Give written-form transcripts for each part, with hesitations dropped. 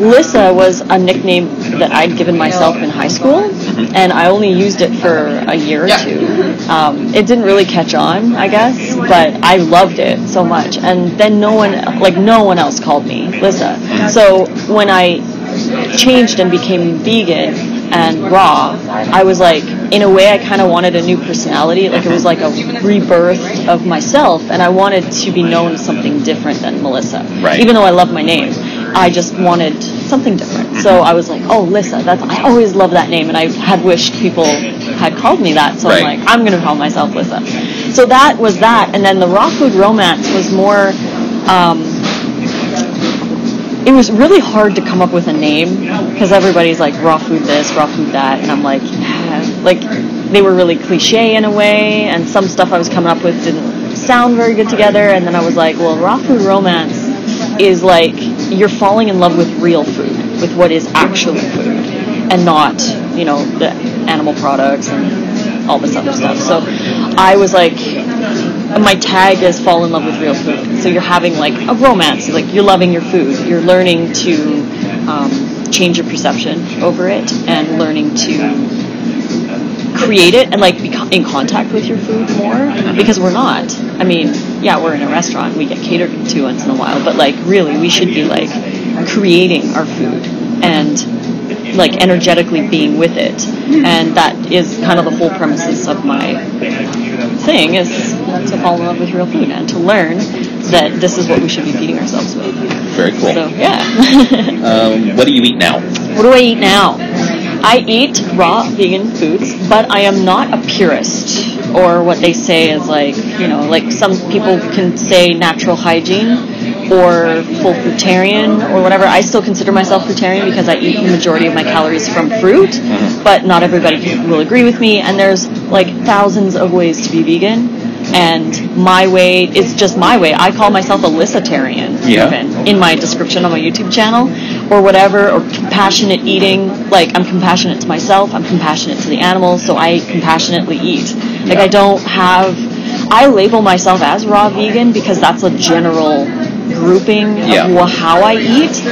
Lissa was a nickname that I'd given myself in high school, and I only used it for a year or two. It didn't really catch on, I guess, but I loved it so much. And then no one else called me Lissa. So when I changed and became vegan and raw, I was like, in a way, I kind of wanted a new personality. Like, it was like a rebirth of myself, and I wanted to be known as something different than Melissa. Right. Even though I love my name, I just wanted something different. So I was like, oh, Lissa. I always loved that name, and I had wished people had called me that. So I'm like, I'm going to call myself Lissa. So that was that. And then the raw food romance was more... it was really hard to come up with a name, because everybody's like, raw food this, raw food that, and I'm like, like, they were really cliche in a way, and some stuff I was coming up with didn't sound very good together, and then I was like, well, raw food romance is like, you're falling in love with real food, with what is actually food, and not, the animal products and all this other stuff. So I was like, my tag is fall in love with real food. So you're having like a romance, like you're loving your food, you're learning to change your perception over it, and learning to create it and like be in contact with your food more, because we're not. I mean, yeah, we're in a restaurant, we get catered to once in a while, but like really we should be like creating our food and like energetically being with it. And that is kind of the whole premises of my thing, is to fall in love with real food and to learn that this is what we should be feeding ourselves with. Very cool. So, yeah. What do you eat now? What do I eat now? I eat raw vegan foods, but I am not a purist, or what they say is like, like some people can say natural hygiene or full fruitarian or whatever. I still consider myself fruitarian because I eat the majority of my calories from fruit, but not everybody will agree with me, and there's like thousands of ways to be vegan. And my way is just my way. I call myself a Lissatarian, even, in my description on my YouTube channel, or whatever, or compassionate eating. Like, I'm compassionate to myself, I'm compassionate to the animals, so I compassionately eat. Like, I label myself as raw vegan because that's a general grouping of how I eat.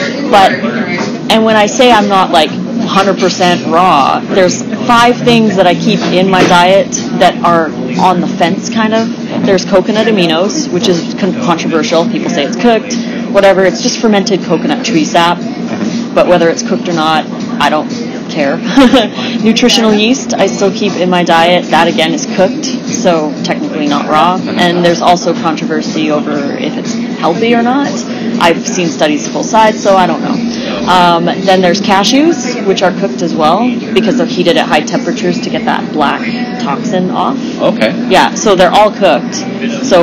And when I say I'm not, like, 100% raw, there's 5 things that I keep in my diet that are on the fence, kind of. There's coconut aminos, which is controversial. People say it's cooked, whatever. It's just fermented coconut tree sap. But whether it's cooked or not, I don't care. Nutritional yeast, I still keep in my diet. That, again, is cooked, so technically not raw. And there's also controversy over if it's healthy or not. I've seen studies both sides, so I don't know. Then there's cashews, which are cooked as well, because they're heated at high temperatures to get that black toxin off. Okay. Yeah, so they're all cooked.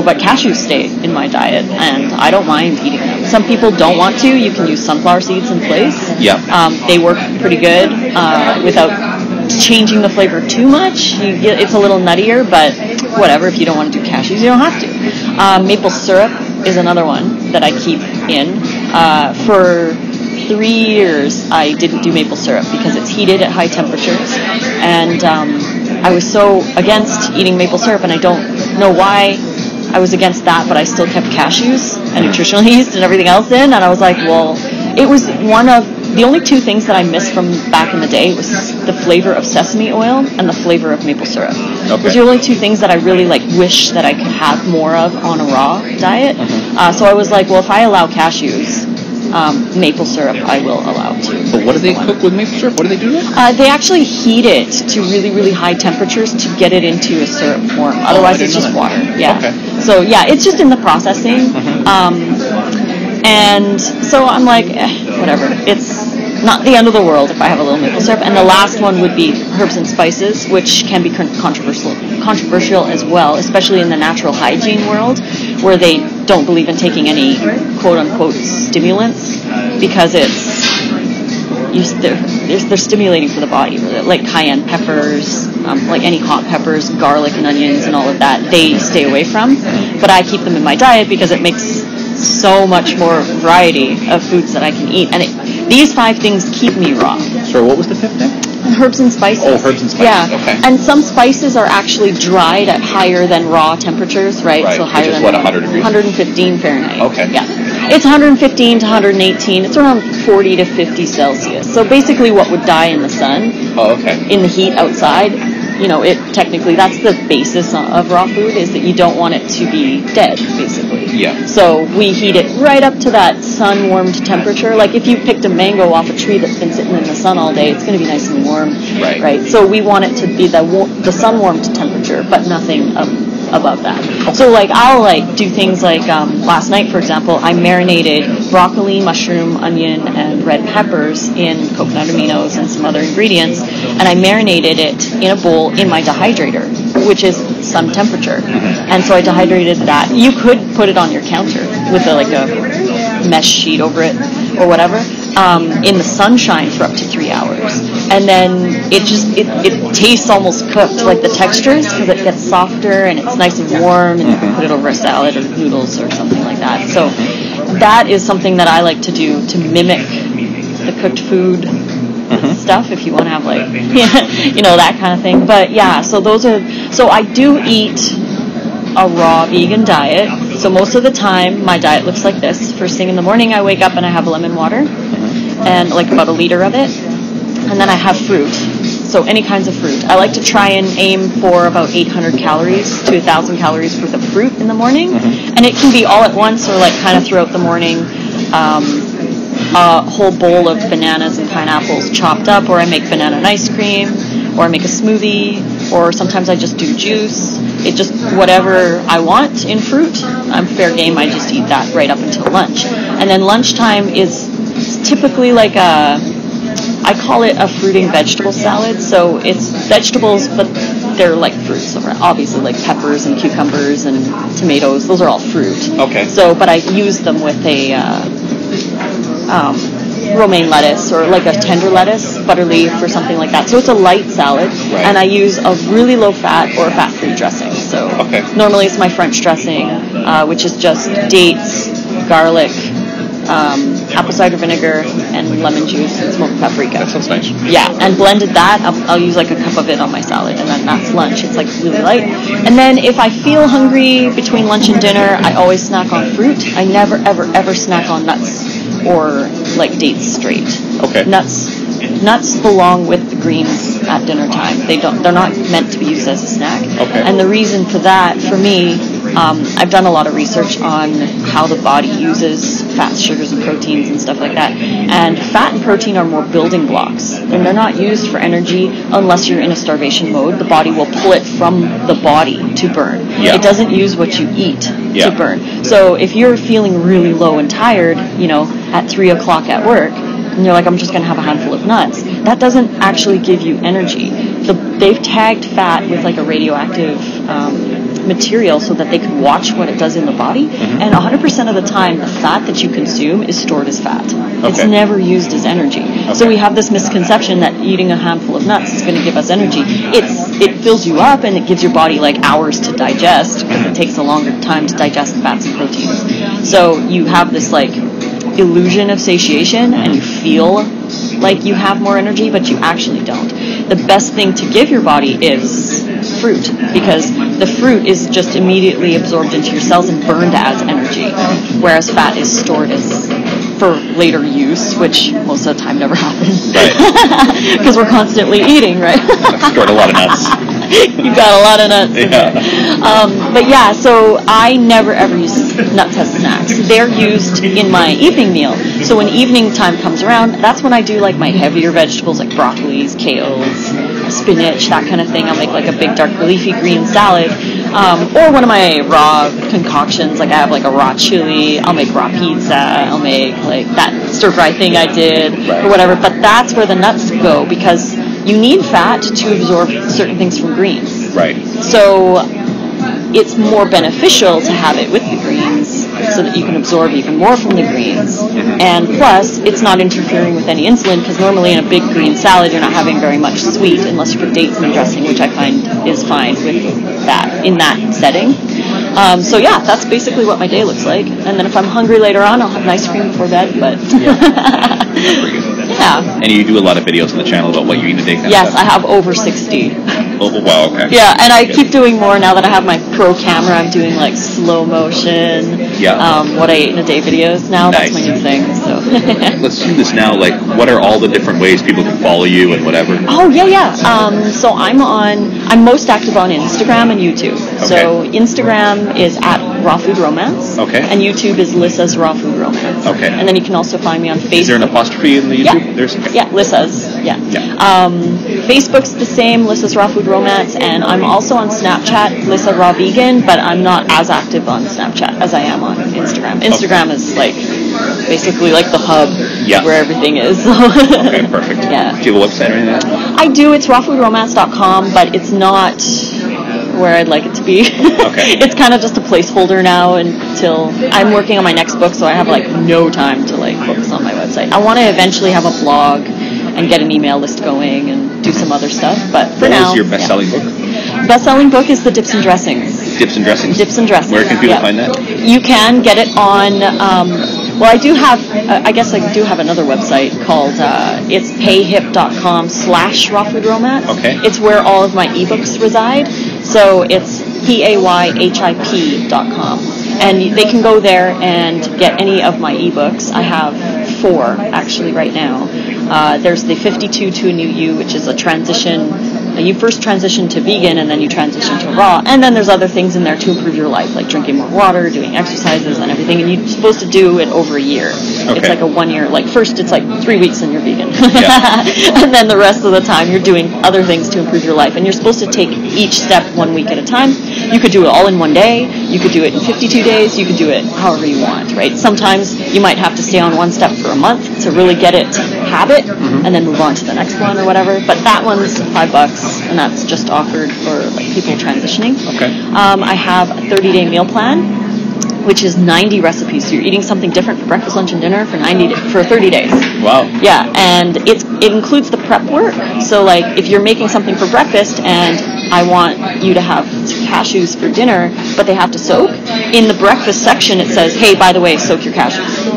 But cashews stay in my diet, and I don't mind eating them. Some people don't want to. You can use sunflower seeds in place. Yeah. They work pretty good without changing the flavor too much. It's a little nuttier, but whatever. If you don't want to do cashews, you don't have to. Maple syrup is another one that I keep in. For 3 years, I didn't do maple syrup because it's heated at high temperatures, and I was so against eating maple syrup, and I don't know why I was against that, but I still kept cashews and nutritional yeast and everything else in, and I was like, well, it was one of the only 2 things that I missed from back in the day was the flavor of sesame oil and the flavor of maple syrup. Okay. Those are the only 2 things that I really wish that I could have more of on a raw diet. So I was like, well, if I allow cashews, maple syrup I will allow too. But what do they cook with maple syrup? What do they do to it? They actually heat it to really, really high temperatures to get it into a syrup form. Otherwise, it's just water. Yeah. Okay. So yeah, it's just in the processing. And so I'm like, whatever. It's not the end of the world if I have a little maple syrup. And the last one would be herbs and spices, which can be controversial as well, especially in the natural hygiene world, where they don't believe in taking any quote-unquote stimulants because they're stimulating for the body, like cayenne peppers, like any hot peppers, garlic and onions and all of that, they stay away from. But I keep them in my diet because it makes so much more variety of foods that I can eat. And these 5 things keep me raw. So what was the 5th thing? Herbs and spices. Oh, herbs and spices. Yeah. Okay. And some spices are actually dried at higher than raw temperatures, right? So higher than 100 degrees? 115 Fahrenheit. Okay. Yeah. It's 115 to 118. It's around 40 to 50 Celsius. So basically what would die in the sun, in the heat outside, you know, it technically, that's the basis of raw food, is that you don't want it to be dead, basically. Yeah. So we heat it right up to that sun-warmed temperature. Like if you picked a mango off a tree that's been sitting in the sun all day, it's going to be nice and warm. Right. So we want it to be the sun-warmed temperature, but nothing above that. So like I'll like do things like last night, for example, I marinated broccoli, mushroom, onion, and red peppers in coconut aminos and some other ingredients, and I marinated it in a bowl in my dehydrator, which is sun temperature. And so I dehydrated that. You could put it on your counter with a mesh sheet over it or whatever, in the sunshine for up to 3 hours. And then it tastes almost cooked, like the textures, because it gets softer and it's nice and warm, and you can put it over a salad or noodles or something like that. So that is something that I like to do to mimic the cooked food stuff, if you want to have like, you know, that kind of thing. But yeah, so I do eat a raw vegan diet. So most of the time my diet looks like this. First thing in the morning I wake up and I have lemon water, and like about a liter of it, and then I have fruit. So any kinds of fruit. I like to try and aim for about 800 calories to 1,000 calories worth of fruit in the morning, and it can be all at once or like kind of throughout the morning. A whole bowl of bananas and pineapples chopped up, or I make banana and ice cream, or I make a smoothie, or sometimes I just do juice. It just, whatever I want in fruit, I'm fair game, I just eat that right up until lunch. And then lunchtime is typically like I call it a fruiting vegetable salad. So it's vegetables, but they're like fruits. So obviously like peppers and cucumbers and tomatoes, those are all fruit. Okay. So, but I use them with a romaine lettuce or like a tender lettuce, butter leaf or something like that. So it's a light salad, and I use a really low fat or fat-free dressing. So normally it's my French dressing, which is just dates, garlic, apple cider vinegar, and lemon juice and smoked paprika. That sounds nice. Yeah, and blended that, I'll use like a cup of it on my salad, and then that's lunch. It's like really light. And then if I feel hungry between lunch and dinner, I always snack on fruit. I never, ever, ever snack on nuts or like dates straight. Okay. Nuts belong with the greens at dinner time. They're not meant to be used as a snack. Okay. And the reason for that, for me, I've done a lot of research on how the body uses fats, sugars, and proteins and stuff like that. And fat and protein are more building blocks. And they're not used for energy unless you're in a starvation mode. The body will pull it from the body to burn. Yeah. It doesn't use what you eat to burn. So if you're feeling really low and tired, you know, at 3 o'clock at work, and you're like, I'm just going to have a handful of nuts, that doesn't actually give you energy. They've tagged fat with like a radioactive material so that they can watch what it does in the body, and 100% of the time the fat that you consume is stored as fat. It's never used as energy. So we have this misconception that eating a handful of nuts is going to give us energy. It fills you up and it gives your body like hours to digest, because it takes a longer time to digest fats and proteins. So you have this like illusion of satiation and you feel like you have more energy, but you actually don't. The best thing to give your body is fruit, because the fruit is just immediately absorbed into your cells and burned as energy, whereas fat is stored as for later use, which most of the time never happens. Because we're constantly eating, right? I've stored a lot of nuts. You got a lot of nuts. Yeah. But yeah, so I never ever use nuts as snacks. They're used in my evening meal. So when evening time comes around, that's when I do like my heavier vegetables like broccolis, kales, spinach, that kind of thing. I'll make like a big dark leafy green salad. Or one of my raw concoctions, like I have like a raw chili, I'll make raw pizza, I'll make like that stir fry thing I did or whatever. But that's where the nuts go, because you need fat to absorb certain things from greens. Right. So it's more beneficial to have it with the greens so that you can absorb even more from the greens. And plus, it's not interfering with any insulin, because normally in a big green salad you're not having very much sweet unless you put dates in the dressing, which I find is fine with that in that setting. So yeah, that's basically what my day looks like. And then if I'm hungry later on, I'll have an ice cream before bed. But yeah, Yeah. And you do a lot of videos on the channel about what you eat a day kind Yes, of stuff? I have over 60. Oh, wow, okay. Yeah, and I keep doing more now that I have my pro camera. I'm doing like slow motion, what I ate in a day videos now. Nice. That's my new thing. So let's do this now. Like, what are all the different ways people can follow you and whatever? Oh yeah. So I'm most active on Instagram and YouTube. Okay. So Instagram is at Raw Food Romance. Okay. And YouTube is Lissa's Raw Food Romance. Okay. And then you can also find me on Facebook. Is there an apostrophe in the YouTube? Yeah. There's okay. Yeah, Lissa's. Yeah. Facebook's the same, Lissa's Raw Food Romance, and I'm also on Snapchat, Lissa Raw Vegan, but I'm not as active on Snapchat as I am on Instagram. Instagram is like basically like the hub where everything is. Okay, perfect. Yeah. Do you have a website or anything? I do. It's rawfoodromance.com, but it's not where I'd like it to be. Okay. It's kind of just a placeholder now until I'm working on my next book, so I have like no time to like focus on my website. I want to eventually have a blog and get an email list going and do some other stuff, but for now. What was your best-selling book? Best-selling book is the Dips and Dressings. Dips and Dressings? Dips and Dressings. Where can people find that? You can get it on, well, I do have another website called, it's payhip.com/rawfoodromance. Okay. It's where all of my ebooks reside. So it's payhip.com. And they can go there and get any of my ebooks. I have 4 actually right now. There's the 52 to a New You, which is a transition. You first transition to vegan and then you transition to raw. And then there's other things in there to improve your life, like drinking more water, doing exercises and everything. And you're supposed to do it over a year. Okay. It's like a 1 year. Like first it's like 3 weeks and you're vegan. And then the rest of the time you're doing other things to improve your life. And you're supposed to take each step 1 week at a time. You could do it all in 1 day. You could do it in 52 days. You could do it however you want, right? Sometimes you might have to stay on one step for a month to really get it habit and then move on to the next one or whatever. But that one's $5. And that's just offered for like people transitioning. Okay. I have a 30-day meal plan, which is 90 recipes. So you're eating something different for breakfast, lunch, and dinner for 30 days. Wow. Yeah, and it includes the prep work. So like if you're making something for breakfast and I want you to have cashews for dinner, but they have to soak, in the breakfast section it says, hey, by the way, soak your cashews.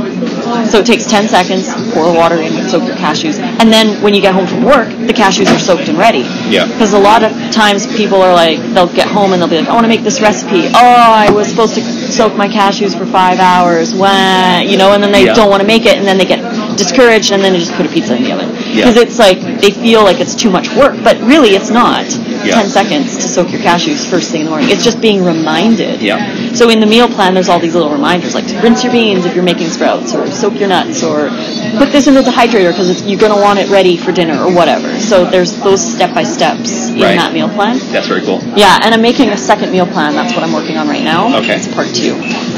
So it takes 10 seconds, pour water in, soak your cashews, and then when you get home from work, the cashews are soaked and ready. Yeah. Because a lot of times people are like, they'll get home and they'll be like, I want to make this recipe. Oh, I was supposed to soak my cashews for 5 hours. When, and then they don't want to make it, and then they get discouraged, and then they just put a pizza in the oven. Because it's like, they feel like it's too much work, but really it's not. 10 seconds to soak your cashews first thing in the morning. It's just being reminded. Yeah. So in the meal plan, there's all these little reminders, like to rinse your beans if you're making sprouts, or soak your nuts, or put this in the dehydrator because you're going to want it ready for dinner or whatever. So there's those step-by-steps in that meal plan. That's very cool. Yeah, and I'm making a second meal plan. That's what I'm working on right now. Okay. It's part 2.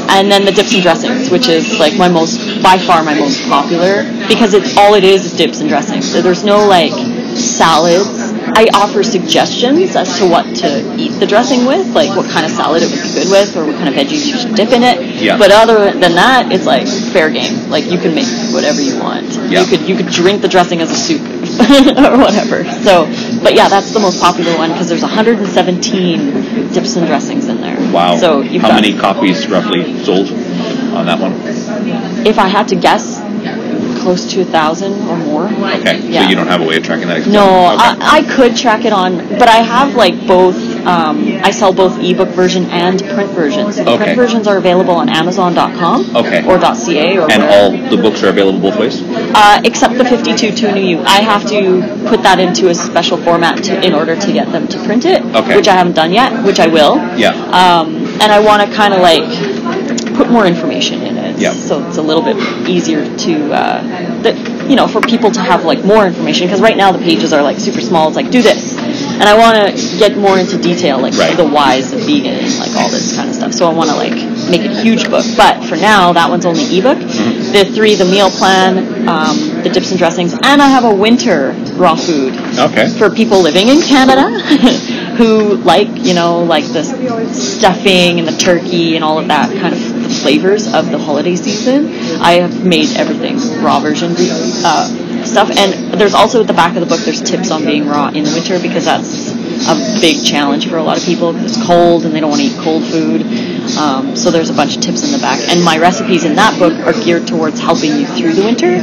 And then the dips and dressings, which is like by far my most popular, because all it is dips and dressings. So there's no like salads. I offer suggestions as to what to eat the dressing with, like what kind of salad it would be good with, or what kind of veggies you should dip in it. Yeah. But other than that, it's like fair game. Like you can make whatever you want. Yeah. You could drink the dressing as a soup or whatever. So, but yeah, that's the most popular one because there's 117 dips and dressings in there. Wow. So how many copies roughly sold on that one? If I had to guess, close to 1,000 or more. Okay, yeah. So you don't have a way of tracking that? No, okay. I could track it on, but I have like both, I sell both ebook version and print versions. So the print versions are available on Amazon.com or .ca. Or and all the books are available both ways? Except the 52 to New You. I have to put that into a special format in order to get them to print it, which I haven't done yet, which I will. Yeah. And I want to kind of like put more information in it. Yep. So it's a little bit easier to, for people to have like more information, because right now the pages are like super small. It's like, do this. And I want to get more into detail, like the whys of vegan and like all this kind of stuff. So I want to like make it a huge book. But for now, that one's only ebook. Mm-hmm. The 3, the meal plan, the dips and dressings, and I have a winter raw food for people living in Canada who like the stuffing and the turkey and all of that kind of flavors of the holiday season. I have made everything raw version stuff, and there's also at the back of the book there's tips on being raw in the winter, because that's a big challenge for a lot of people because it's cold and they don't want to eat cold food. So there's a bunch of tips in the back. And my recipes in that book are geared towards helping you through the winter.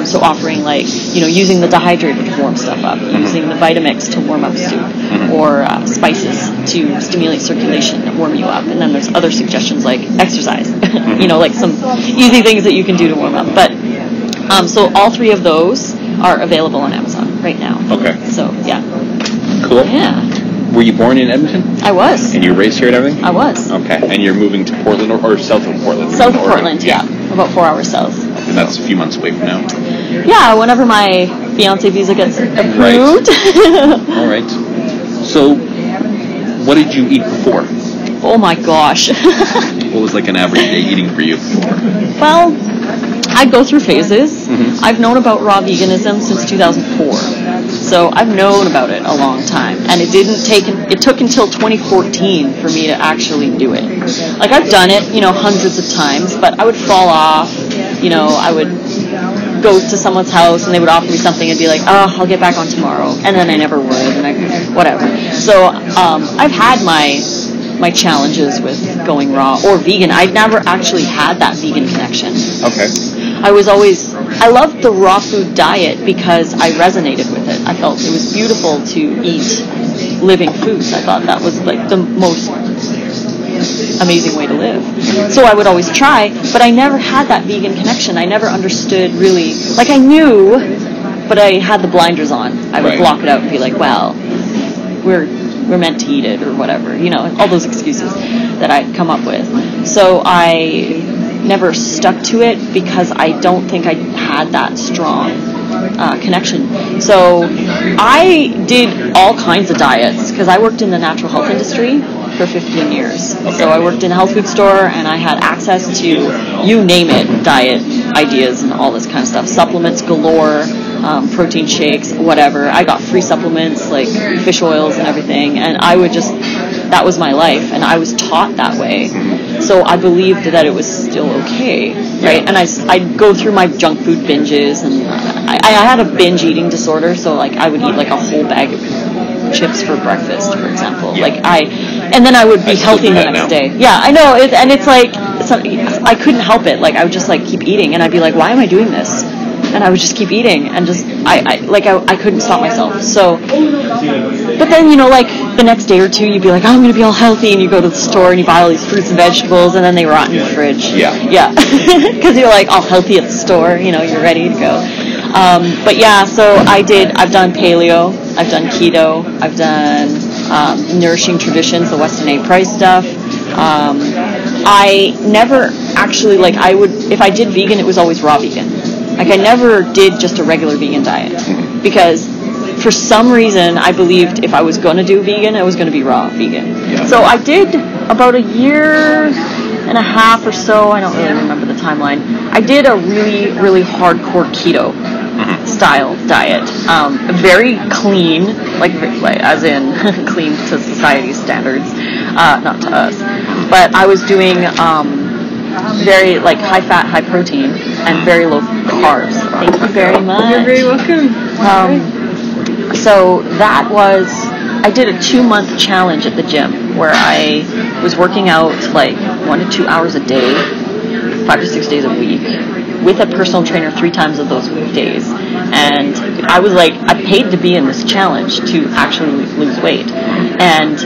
So offering like, using the dehydrator to warm stuff up, using the Vitamix to warm up soup, or spices to stimulate circulation and warm you up. And then there's other suggestions like exercise, like some easy things that you can do to warm up. But so all 3 of those are available on Amazon right now. Okay. So, yeah. Cool. Yeah. Were you born in Edmonton? I was. And you were raised here and everything? I was. Okay. And you're moving to Portland or south of Portland? South of Portland, yeah. About 4 hours south. And that's a few months away from now? Yeah, whenever my fiancé visa gets approved. All right. So, what did you eat before? Oh my gosh. What was like an average day eating for you before? Well, I go through phases. I've known about raw veganism since 2004. So I've known about it a long time. And it took until 2014 for me to actually do it. Like I've done it, hundreds of times, but I would fall off, I would go to someone's house and they would offer me something and be like, oh, I'll get back on tomorrow. And then I never would, and whatever. So I've had my challenges with going raw or vegan. I'd never actually had that vegan connection. Okay. I loved the raw food diet because I resonated with it. I felt it was beautiful to eat living foods. I thought that was like the most amazing way to live. So I would always try, but I never had that vegan connection. I never understood really, like I knew, but I had the blinders on. I would block it out and be like, well, we're meant to eat it or whatever, all those excuses that I'd come up with. So I never stuck to it because I don't think I had that strong connection. So I did all kinds of diets because I worked in the natural health industry for 15 years. Okay. So I worked in a health food store and I had access to, you name it, diet ideas and all this kind of stuff. Supplements galore, protein shakes, whatever. I got free supplements like fish oils and everything, and I would just, that was my life, and I was taught that way. So I believed that it was still okay, right? And I'd go through my junk food binges, and I had a binge eating disorder, so like I would eat like a whole bag of chips for breakfast, for example. And then I would be healthy the next day. Yeah, I know, and it's like, I couldn't help it. Like I would just like keep eating, and I'd be like, why am I doing this? And I would just keep eating, and just I couldn't stop myself. So, but then like the next day or two, you'd be like, oh, I'm gonna be all healthy, and you go to the store and you buy all these fruits and vegetables, and then they rot in your fridge. Yeah, because you're like all healthy at the store, you're ready to go. But yeah, so I've done paleo, I've done keto, I've done nourishing traditions, the Weston A. Price stuff. I never actually if I did vegan, it was always raw vegan. Like I never did just a regular vegan diet because for some reason I believed if I was going to do vegan, it was going to be raw vegan. Yeah. So I did about a year and a half or so, I don't really remember the timeline. I did a really, really hardcore keto style diet. Very clean, like as in clean to society's standards, not to us. But I was doing very high fat, high protein, and very low carbs. Thank you very much. You're very welcome. So that was, I did a 2-month challenge at the gym where I was working out 1 to 2 hours a day, 5 to 6 days a week, with a personal trainer 3 times of those days. And I was I paid to be in this challenge to actually lose weight. And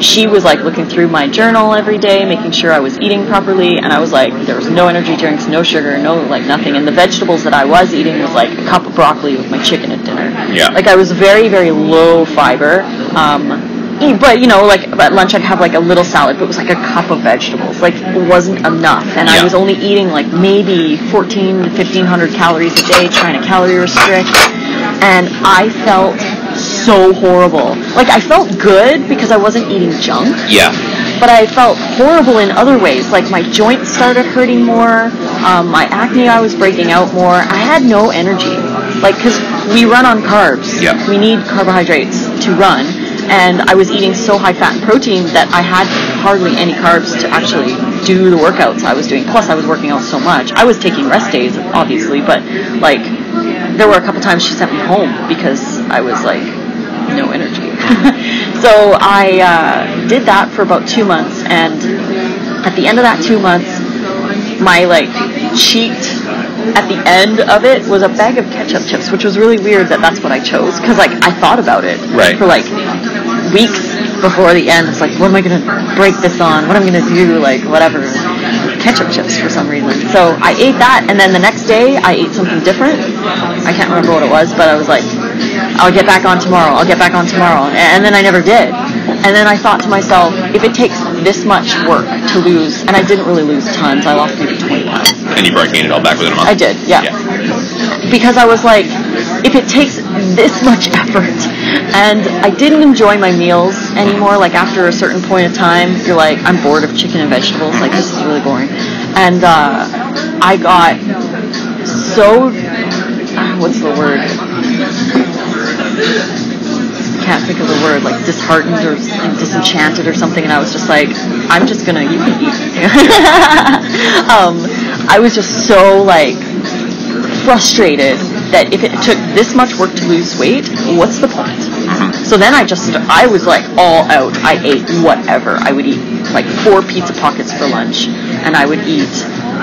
she was looking through my journal every day, making sure I was eating properly, and I was there was no energy drinks, no sugar, no nothing, and the vegetables that I was eating was a cup of broccoli with my chicken at dinner. Yeah. I was very, very low fiber, but at lunch I'd have a little salad, but it was a cup of vegetables. It wasn't enough, and I was only eating maybe 1,400 to 1,500 calories a day, trying to calorie restrict, and I felt so horrible. I felt good because I wasn't eating junk. Yeah. But I felt horrible in other ways. My joints started hurting more. My acne, I was breaking out more. I had no energy. Because we run on carbs. Yeah. We need carbohydrates to run. And I was eating so high fat and protein that I had hardly any carbs to actually do the workouts I was doing. Plus, I was working out so much. I was taking rest days, obviously, but there were a couple times she sent me home because I was no energy. So I did that for about 2 months, and at the end of that 2 months, my like cheat at the end of it was a bag of ketchup chips, which was really weird that that's what I chose, because like I thought about it for like weeks before the end. It's like, what am I going to break this on? What am I going to do? Like, whatever. Ketchup chips for some reason. So I ate that, and then the next day I ate something different. I can't remember what it was, but I was like, I'll get back on tomorrow. And then I never did. And then I thought to myself, if it takes this much work to lose, and I didn't really lose tons, I lost maybe 20 pounds. And you gained it all back within a month? I did, yeah. Because I was like, if it takes this much effort, and I didn't enjoy my meals anymore, like after a certain point of time, you're like, I'm bored of chicken and vegetables, like this is really boring. And I got so, what's the word? Can't think of the word, like disheartened or disenchanted or something, and I was just like, I'm just gonna, you can eat. I was just so like frustrated that if it took this much work to lose weight, what's the point? So then I was like all out. I ate whatever. I would eat like 4 pizza pockets for lunch, and I would eat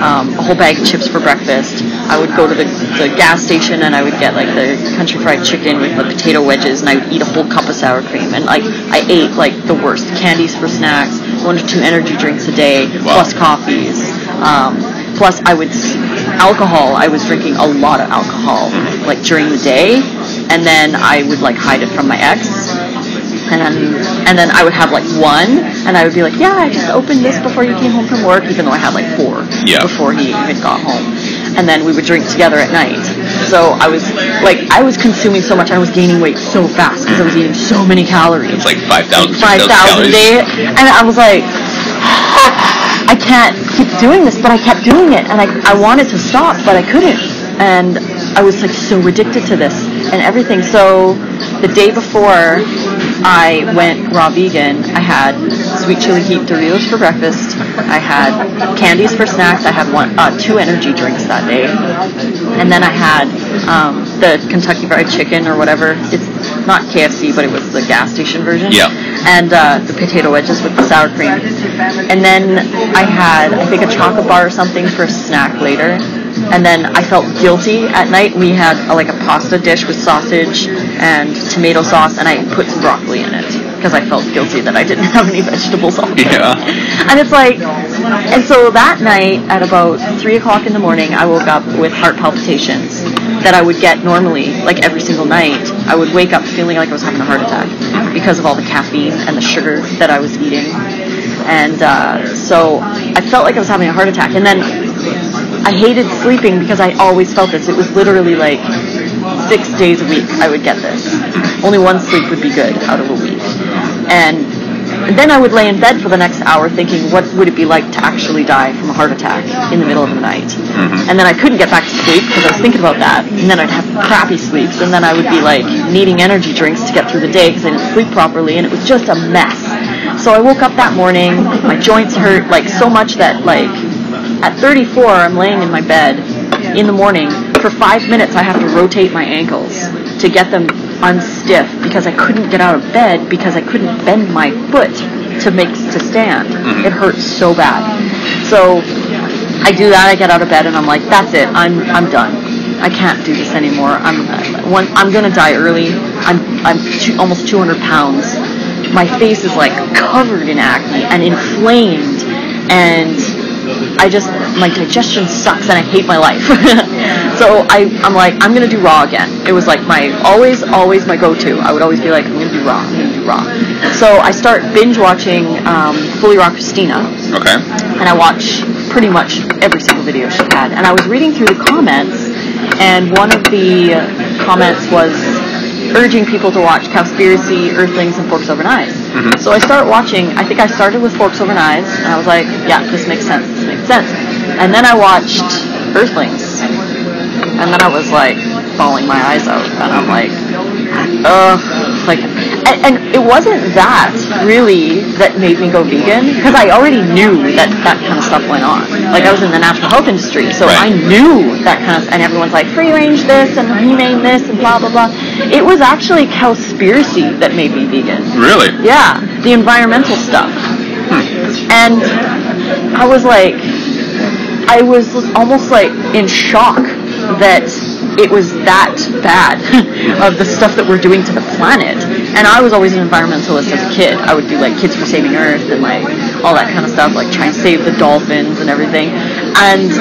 a whole bag of chips for breakfast. I would go to the gas station and I would get like the country fried chicken with the potato wedges, and I would eat a whole cup of sour cream. And like I ate like the worst. Candies for snacks, 1 to 2 energy drinks a day, plus coffees. Plus I was drinking a lot of alcohol like during the day, and then I would like hide it from my ex. And then I would have like 1, and I would be like, yeah, I just opened this before you came home from work, even though I had like 4 before he even got home. And then we would drink together at night. So I was consuming so much, I was gaining weight so fast because I was eating so many calories. It's like 5,000 a day. And I was like, I can't keep doing this, but I kept doing it, and I wanted to stop, but I couldn't. And I was like so addicted to this and everything. So the day before I went raw vegan, I had sweet chili heat Doritos for breakfast. I had candies for snacks. I had 2 energy drinks that day. And then I had the Kentucky Fried Chicken or whatever. It's not KFC, but it was the gas station version. Yeah. And the potato wedges with the sour cream. And then I had, I think, a chocolate bar or something for a snack later. And then I felt guilty at night. We had a pasta dish with sausage and tomato sauce, and I put some broccoli in it because I felt guilty that I didn't have any vegetables on it. Yeah. And it's like, and so that night at about 3 o'clock in the morning, I woke up with heart palpitations that I would get normally, like every single night. I would wake up feeling like I was having a heart attack because of all the caffeine and the sugar that I was eating. And so I felt like I was having a heart attack. And then I hated sleeping because I always felt this. It was literally like 6 days a week I would get this. Only 1 sleep would be good out of a week. And then I would lay in bed for the next hour thinking, what would it be like to actually die from a heart attack in the middle of the night? And then I couldn't get back to sleep because I was thinking about that. And then I'd have crappy sleeps. And then I would be like needing energy drinks to get through the day because I didn't sleep properly. And it was just a mess. So I woke up that morning, my joints hurt like so much that like at 34, I'm laying in my bed in the morning. For 5 minutes, I have to rotate my ankles to get them unstiff because I couldn't get out of bed because I couldn't bend my foot to stand. It hurts so bad. So I do that. I get out of bed and I'm like, that's it. I'm done. I can't do this anymore. I'm gonna die early. I'm almost 200 pounds. My face is like covered in acne and inflamed, and my digestion sucks and I hate my life. So I'm like, I'm going to do raw again. It was like always my go-to. I would always be like, I'm going to do raw. So I start binge watching Fully Raw Christina. Okay. And I watch pretty much every single video she had. And I was reading through the comments, and one of the comments was urging people to watch Cowspiracy, Earthlings, and Forks Over Knives. So I start watching. I think I started with Forks Over Knives, and I was like, yeah, this makes sense. And then I watched Earthlings, and then I was like bawling my eyes out, and I'm like, and it wasn't that really that made me go vegan, because I already knew that kind of stuff went on. Like, I was in the natural health industry, so I knew that kind of, and everyone's like, free range this and humane this and blah blah blah. It was actually Cowspiracy that made me vegan. Really? Yeah, the environmental stuff. And I was almost like in shock that it was that bad of the stuff that we're doing to the planet. And I was always an environmentalist as a kid. I would do like Kids for Saving Earth and like all that kind of stuff, like try and save the dolphins and everything. And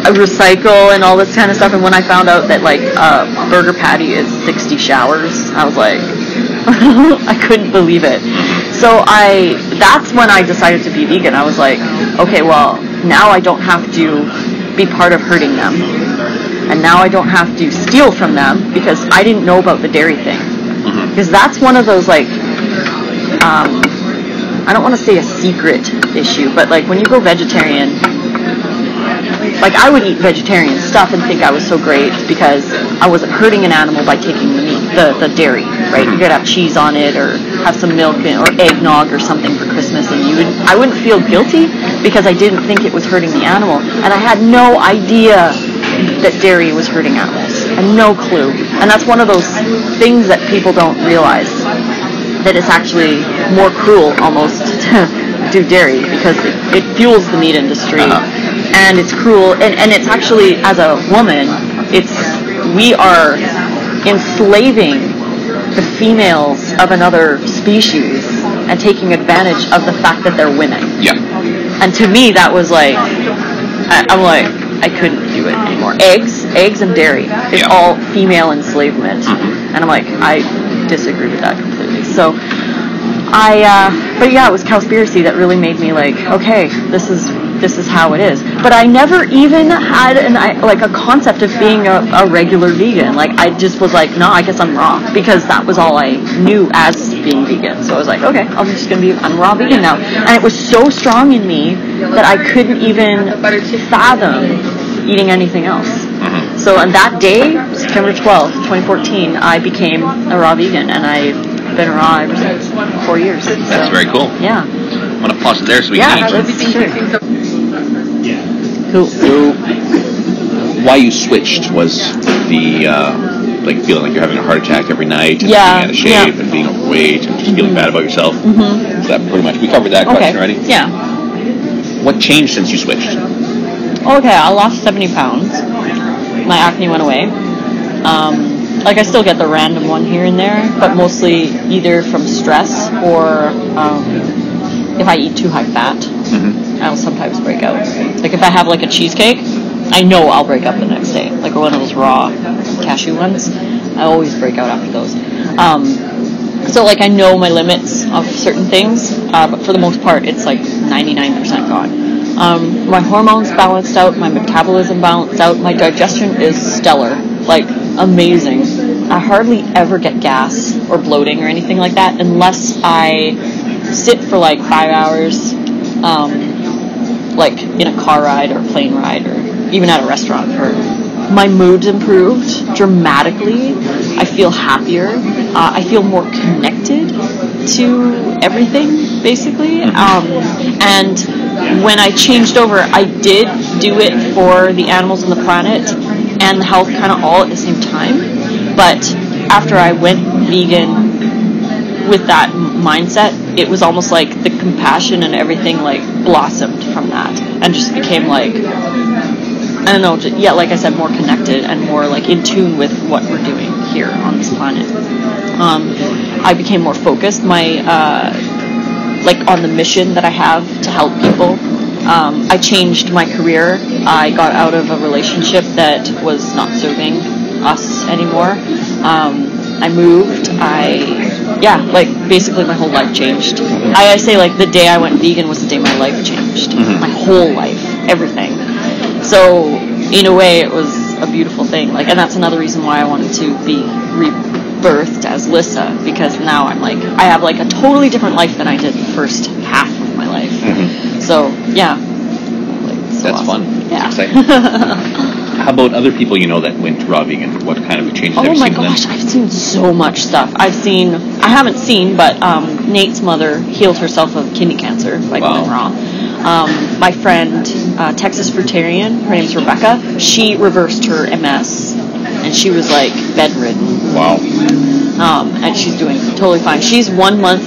I recycle and all this kind of stuff. And when I found out that like a burger patty is 60 showers, I was like, I couldn't believe it. So that's when I decided to be vegan. I was like, okay, well, now I don't have to be part of hurting them. And now I don't have to steal from them because I didn't know about the dairy thing. Because that's one of those, like, I don't want to say a secret issue, but, like, when you go vegetarian, like, I would eat vegetarian stuff and think I was so great because I wasn't hurting an animal by taking the meat, the dairy, right? You could have cheese on it or have some milk or eggnog or something for Christmas, and I wouldn't feel guilty because I didn't think it was hurting the animal. And I had no idea that dairy was hurting animals, and no clue. And that's one of those things that people don't realize, that it's actually more cruel almost to do dairy because it fuels the meat industry, and it's cruel, and it's actually, as a woman, we are enslaving the females of another species and taking advantage of the fact that they're women. Yeah. And to me, that was like, I'm like, I couldn't do it anymore. Eggs and dairy. It's all female enslavement. And I'm like, I disagree with that completely. So but yeah, it was Cowspiracy that really made me like, okay, this is how it is. But I never even had a concept of being a regular vegan. Like, I just was like, no, I guess I'm raw, because that was all I knew as being vegan. So I was like, okay, I'm raw vegan now. And it was so strong in me that I couldn't even fathom eating anything else. So on that day, September 12th, 2014, I became a raw vegan, and I've been raw ever since, 4 years. That's very cool. Yeah. I'm going to pause it there so we can eat. Cool. So, why you switched was the, like, feeling like you're having a heart attack every night, and being out of shape, and being overweight, and just feeling bad about yourself. So that pretty much, we covered that question already? Yeah. What changed since you switched? Okay, I lost 70 pounds. My acne went away. Like, I still get the random one here and there, but mostly either from stress or if I eat too high fat, I'll sometimes break out. Like, if I have, like, a cheesecake, I know I'll break up the next day. Like, one of those raw cashew ones, I always break out after those. So, like, I know my limits of certain things, but for the most part, it's, like, 99% gone. My hormones balanced out, my metabolism balanced out, my digestion is stellar, like, amazing. I hardly ever get gas or bloating or anything like that unless I sit for like 5 hours, like in a car ride or a plane ride or even at a restaurant. My mood's improved dramatically. I feel happier. I feel more connected to everything, basically. And when I changed over, I did do it for the animals and the planet and the health kind of all at the same time. But after I went vegan with that mindset, it was almost like the compassion and everything like blossomed from that and just became like, I don't know, like I said, more connected and more like in tune with what we're doing here on this planet. I became more focused. Like on the mission that I have to help people. I changed my career. I got out of a relationship that was not serving us anymore. I moved. Basically my whole life changed. I say like the day I went vegan was the day my life changed. My whole life, everything. So in a way it was a beautiful thing. Like, and that's another reason why I wanted to be rebirthed as Lissa, because now I have like a totally different life than I did the first half of my life. So yeah, that's awesome. Fun. Yeah. Exciting. How about other people you know that went raw vegan? What kind of changes have you seen in them? Oh my gosh, I've seen so much stuff. I haven't seen, but Nate's mother healed herself of kidney cancer by going raw. My friend, Texas Fruitarian, her name's Rebecca, she reversed her MS, and she was like bedridden Wow. And she's doing totally fine. She's 1 month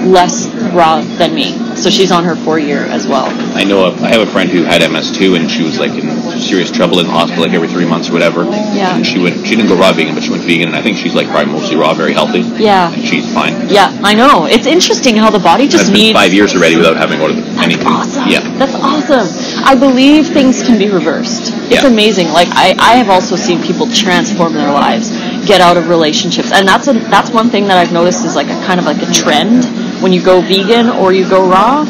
less raw than me, so she's on her 4 year as well. I have a friend who had MS too, and she was like in serious trouble in the hospital like every 3 months or whatever. Yeah. And she didn't go raw vegan, but she went vegan, and I think she's like probably mostly raw, very healthy. Yeah. And she's fine. Yeah, I know. It's interesting how the body just needs... 5 years already without having to go to anything. That's awesome. Yeah. That's awesome. I believe things can be reversed. It's amazing. Like, I have also seen people transform their lives, get out of relationships, and that's one thing that I've noticed is like a kind of like a trend. When you go vegan or you go raw,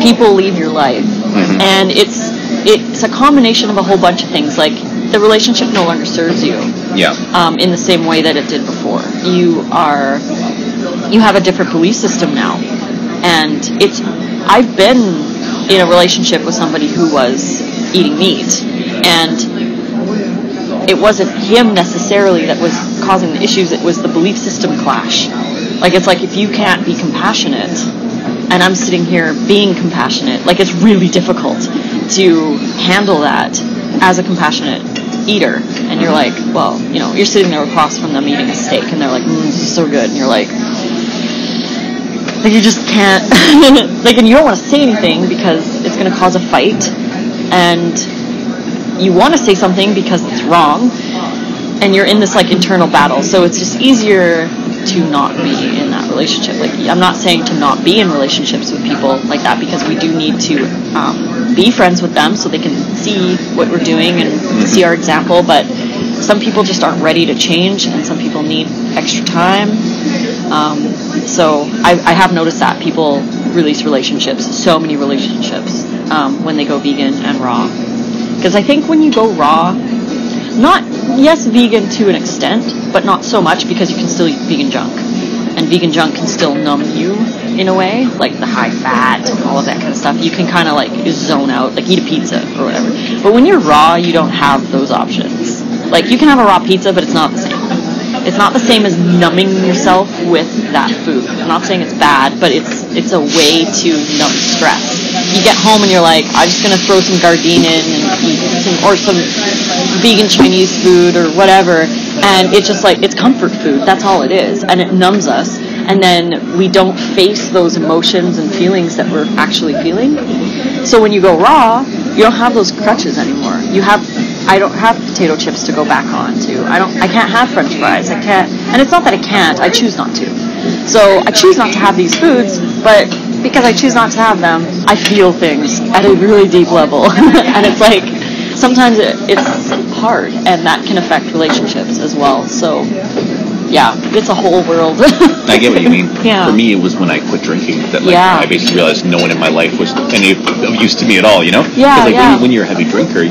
people leave your life. Mm-hmm. And it's a combination of a whole bunch of things. Like, the relationship no longer serves you. Yeah. In the same way that it did before. You have a different belief system now. And I've been in a relationship with somebody who was eating meat, and it wasn't him necessarily that was causing the issues, it was the belief system clash. Like, it's like, if you can't be compassionate, and I'm sitting here being compassionate, like, it's really difficult to handle that as a compassionate eater. And you're like, well, you know, you're sitting there across from them eating a steak, and they're like, this is so good, and you're like you just can't, like, and you don't want to say anything because it's going to cause a fight, and you want to say something because it's wrong, and you're in this, like, internal battle. So it's just easier to not be in that relationship. Like, I'm not saying to not be in relationships with people like that, because we do need to be friends with them so they can see what we're doing and see our example, but some people just aren't ready to change, and some people need extra time. So I have noticed that people release relationships, so many relationships, when they go vegan and raw. Because I think when you go raw, yes, vegan to an extent, but not so much, because you can still eat vegan junk. And vegan junk can still numb you in a way, like the high fat and all of that kind of stuff. You can kind of like zone out, like eat a pizza or whatever. But when you're raw, you don't have those options. Like, you can have a raw pizza, but it's not the same. It's not the same as numbing yourself with that food. I'm not saying it's bad, but it's a way to numb stress. You get home and you're like, I'm just going to throw some Gardein in and eat some vegan Chinese food or whatever. And it's just like, it's comfort food. That's all it is. And it numbs us. And then we don't face those emotions and feelings that we're actually feeling. So when you go raw, you don't have those crutches anymore. I don't have potato chips to go back on to. I can't have French fries. I can't. And it's not that I can't. I choose not to. So I choose not to have these foods, but because I choose not to have them, I feel things at a really deep level. And it's like, sometimes it's hard, and that can affect relationships as well. So, yeah, it's a whole world. I get what you mean. Yeah. For me, it was when I quit drinking that, like, I basically realized no one in my life was any of use to me at all, you know? Yeah, because, like, when you're a heavy drinker,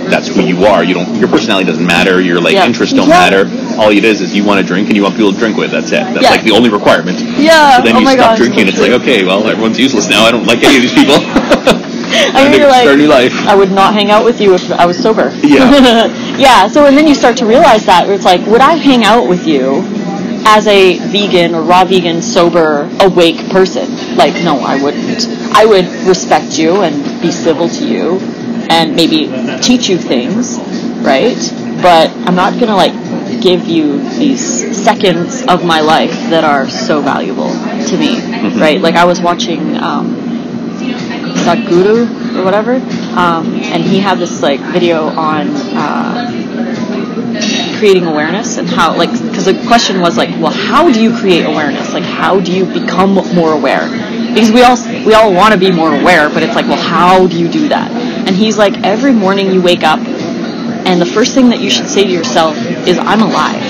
that's who you are. Your personality doesn't matter. Your, like, interests don't matter. All it is you want to drink and you want people to drink with. That's it. That's, like, the only requirement. Yeah. So then you stop drinking, it's like, okay, well, everyone's useless now. I don't like any of these people. I mean, you're like, start a new life. I would not hang out with you if I was sober. Yeah. Yeah, so and then you start to realize that, where it's like, would I hang out with you as a vegan or raw vegan, sober, awake person? Like, no, I wouldn't. I would respect you and be civil to you and maybe teach you things, right? But I'm not going to, like, give you these seconds of my life that are so valuable to me, right? Like, I was watching Guru or whatever, and he had this, like, video on creating awareness, and how, like, because the question was, like, well, how do you create awareness? Like, how do you become more aware? Because we all want to be more aware, but it's like, well, how do you do that? And he's like, every morning you wake up, and the first thing that you should say to yourself is, I'm alive.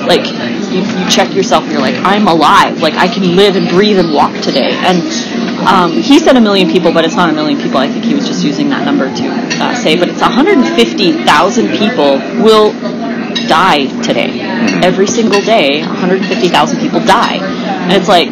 Like, you check yourself and you're like, I'm alive. Like, I can live and breathe and walk today. And he said 1 million people, but it's not 1 million people. I think he was just using that number to say. But it's 150,000 people will die today. Every single day, 150,000 people die. And it's like,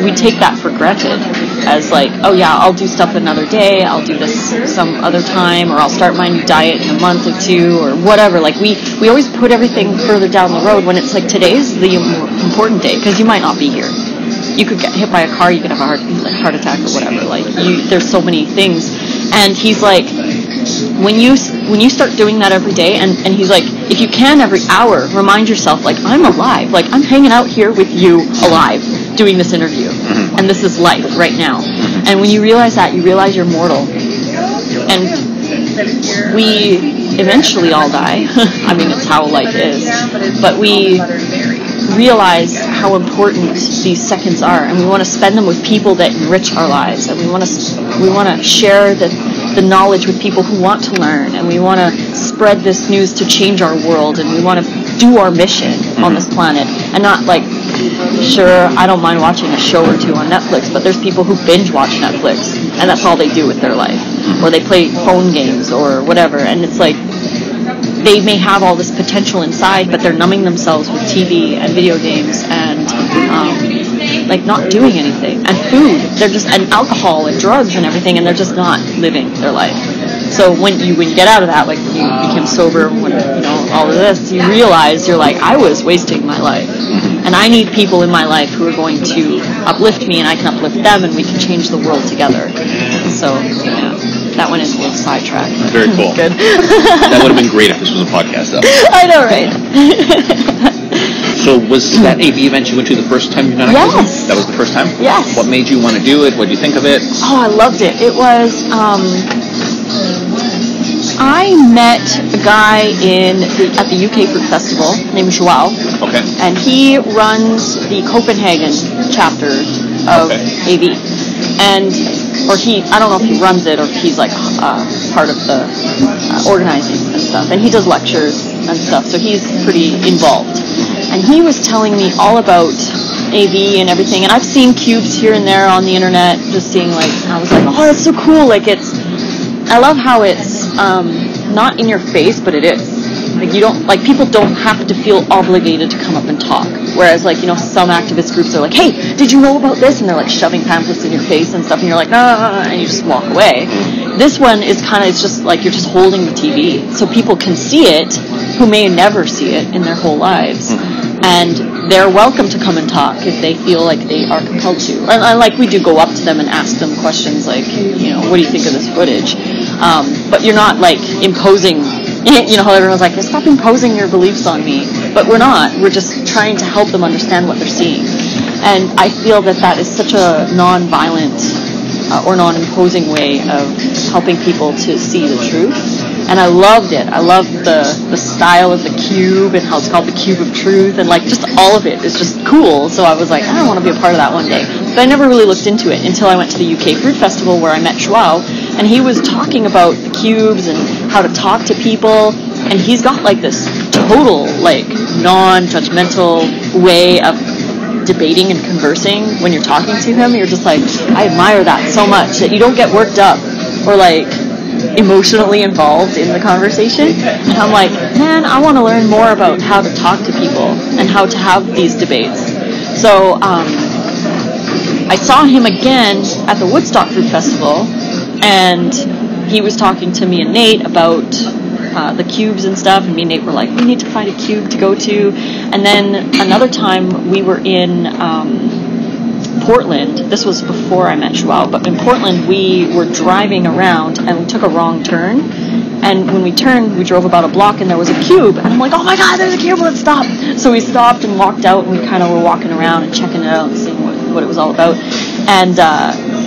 we take that for granted as like, oh yeah, I'll do stuff another day, I'll do this some other time, or I'll start my new diet in a month or two, or whatever. Like, we always put everything further down the road, when it's like, today's the important day, because you might not be here. You could get hit by a car, you could have a heart attack or whatever. Like, there's so many things. And he's like, when you start doing that every day, and he's like, if you can, every hour, remind yourself, like, I'm alive. Like, I'm hanging out here with you alive, doing this interview. And this is life right now. And when you realize that, you realize you're mortal. And we eventually all die. I mean, it's how life is. But we realize how important these seconds are, and we want to spend them with people that enrich our lives, and we want to share the knowledge with people who want to learn, and we want to spread this news to change our world, and we want to do our mission on this planet, and not like, sure, I don't mind watching a show or two on Netflix, but there's people who binge watch Netflix, and that's all they do with their life, or they play phone games or whatever, and it's like, they may have all this potential inside, but they're numbing themselves with TV and video games and like not doing anything. And food, and alcohol and drugs and everything, and they're just not living their life. So when you get out of that, like when you become sober, when all of this, you realize you're like, I was wasting my life, and I need people in my life who are going to uplift me, and I can uplift them, and we can change the world together. So yeah. That went into a sidetrack. Very cool. Good. That would have been great if this was a podcast, though. I know, right? So was that AV event you went to the first time you met Activism? Yes. That was the first time? Yes. What made you want to do it? What did you think of it? Oh, I loved it. It was, I met a guy at the UK Fruit Festival named Joao. Okay. And he runs the Copenhagen chapter of AV. And I don't know if he runs it or if he's like part of the organizing and stuff. And he does lectures and stuff, so he's pretty involved. And he was telling me all about AV and everything. And I've seen cubes here and there on the internet, just seeing like, I was like, oh, that's so cool. Like I love how it's not in your face, but it is. Like people don't have to feel obligated to come up and talk. Whereas some activist groups are like, hey, did you know about this? And they're like shoving pamphlets in your face and stuff, and you're like, and you just walk away. This one is it's just like you're just holding the TV. So people can see it who may never see it in their whole lives. And they're welcome to come and talk if they feel like they are compelled to. And like we do go up to them and ask them questions like, what do you think of this footage? But you're not like imposing, how everyone's like, stop imposing your beliefs on me. But we're not. We're just trying to help them understand what they're seeing. And I feel that is such a non-violent or non-imposing way of helping people to see the truth. And I loved it. I loved the style of the cube and how it's called the Cube of Truth, and like just all of it is just cool. So I was like, I want to be a part of that one day. But I never really looked into it until I went to the UK Fruit Festival where I met Joao, and he was talking about the cubes and how to talk to people. And he's got like this total like non-judgmental way of debating and conversing. When you're talking to him, you're just like, I admire that so much, that you don't get worked up or like emotionally involved in the conversation. And I'm like, man, I want to learn more about how to talk to people and how to have these debates. So I saw him again at the Woodstock Fruit Festival, and he was talking to me and Nate about the cubes and stuff, and me and Nate were like, we need to find a cube to go to. And then another time we were in Portland. This was before I met Joao, but in Portland we were driving around and we took a wrong turn, and when we turned, we drove about a block and there was a cube, and I'm like, oh my god, there's a cube, let's stop. So we stopped and walked out, and we kind of were walking around and checking it out and seeing what it was all about. And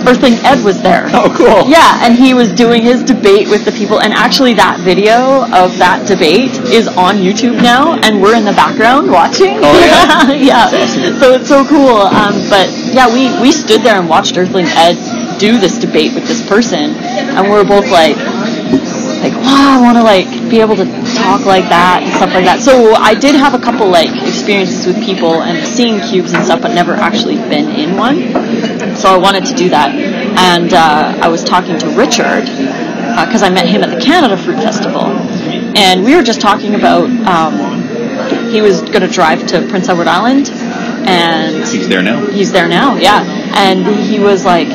Earthling Ed was there. Oh, cool. Yeah, and he was doing his debate with the people, and actually that video of that debate is on YouTube now, and we're in the background watching. Oh, yeah? Yeah. Awesome. So it's so cool. But yeah, we stood there and watched Earthling Ed do this debate with this person, and we're both like, wow, I want to like be able to talk like that and stuff like that. So I did have a couple like experiences with people and seeing cubes and stuff, but never actually been in one. So I wanted to do that. And I was talking to Richard because I met him at the Canada Fruit Festival, and we were just talking about he was going to drive to Prince Edward Island, and he's there now. He's there now, yeah. And he was like,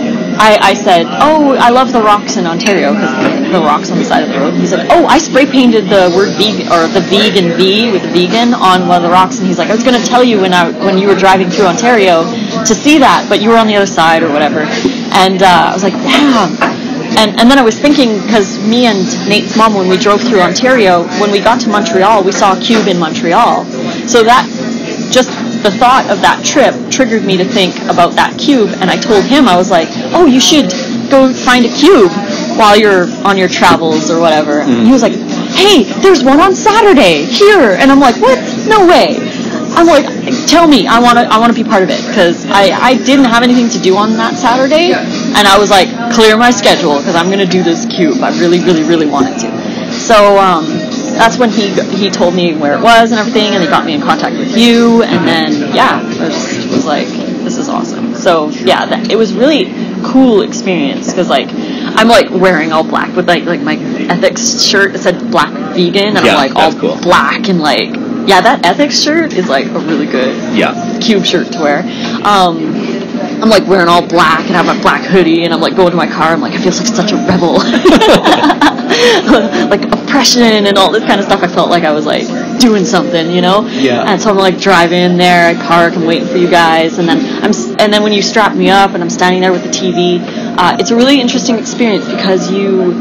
I said, oh, I love the rocks in Ontario, because the rocks on the side of the road. He said, oh, I spray painted the word vegan, or the vegan V with vegan on one of the rocks. And he's like, I was going to tell you when you were driving through Ontario to see that, but you were on the other side or whatever. And I was like, damn, And then I was thinking, because me and Nate's mom, when we drove through Ontario, when we got to Montreal, we saw a cube in Montreal. So that, just the thought of that trip triggered me to think about that cube. And I told him, I was like, oh, you should go find a cube while you're on your travels or whatever. And he was like, hey, there's one on Saturday here. And I'm like, what? No way. I'm like, tell me, I want to be part of it, because I didn't have anything to do on that Saturday, and I was like, clear my schedule, because I'm going to do this cube. I really, really, really wanted to. So that's when he told me where it was and everything, and he got me in contact with you, and then, yeah, I just was like, this is awesome. So, yeah, it was really cool experience, because, like, I'm, like, wearing all black with, like my ethics shirt that said black vegan, and I'm, like, all cool. Black and, like, yeah, that ethics shirt is, like, a really good cube shirt to wear. I'm, like, wearing all black, and I have a black hoodie, and I'm, like, going to my car. I'm, like, I feel like such a rebel. Like, oppression and all this kind of stuff. I felt like I was, like, doing something, you know? Yeah. And so I'm, like, driving there. I park. I'm waiting for you guys. And then when you strap me up, and I'm standing there with the TV, it's a really interesting experience, because you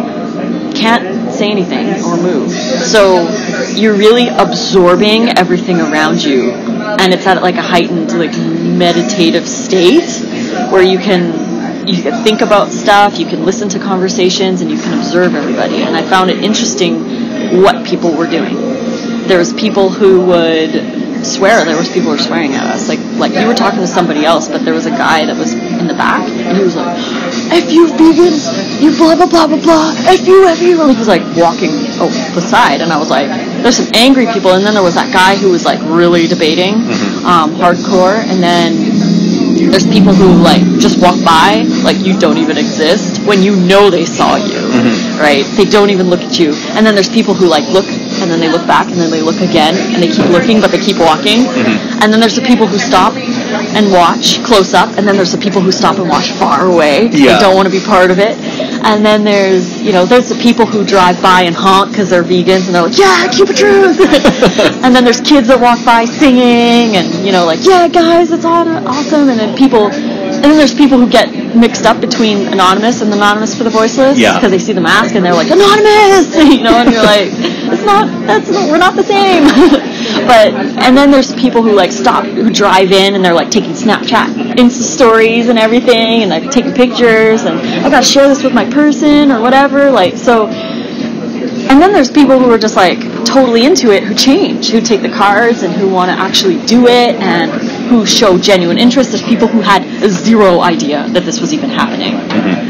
can't say anything or move. So you're really absorbing everything around you, and it's at like a heightened, like, meditative state where you can think about stuff, you can listen to conversations, and you can observe everybody. And I found it interesting what people were doing. There was people who would swear. There was people who were swearing at us. Like you were talking to somebody else, but there was a guy that was in the back, and he was like, F you vegans, you blah blah blah blah blah, F you, and he was like walking the side, and I was like, there's some angry people, and then there was that guy who was like really debating, hardcore, and then there's people who like just walk by like you don't even exist when you know they saw you, right? They don't even look at you. And then there's people who like look, and then they look back, and then they look again, and they keep looking, but they keep walking. And then there's the people who stop and watch close up, and then there's the people who stop and watch far away. They don't want to be part of it. And then there's the people who drive by and honk because they're vegans, and they're like, yeah, keep it truth. And then there's kids that walk by singing, and like, yeah, guys, it's awesome. And then there's people who get mixed up between Anonymous and Anonymous for the Voiceless, because they see the mask and they're like, Anonymous, and you're like, we're not the same. And then there's people who like stop, who drive in, and they're like taking Snapchat Insta stories and everything, and like taking pictures, and I gotta share this with my person or whatever, like, so. And then there's people who are just like totally into it, who take the cards and who want to actually do it, and who show genuine interest. There's people who had zero idea that this was even happening.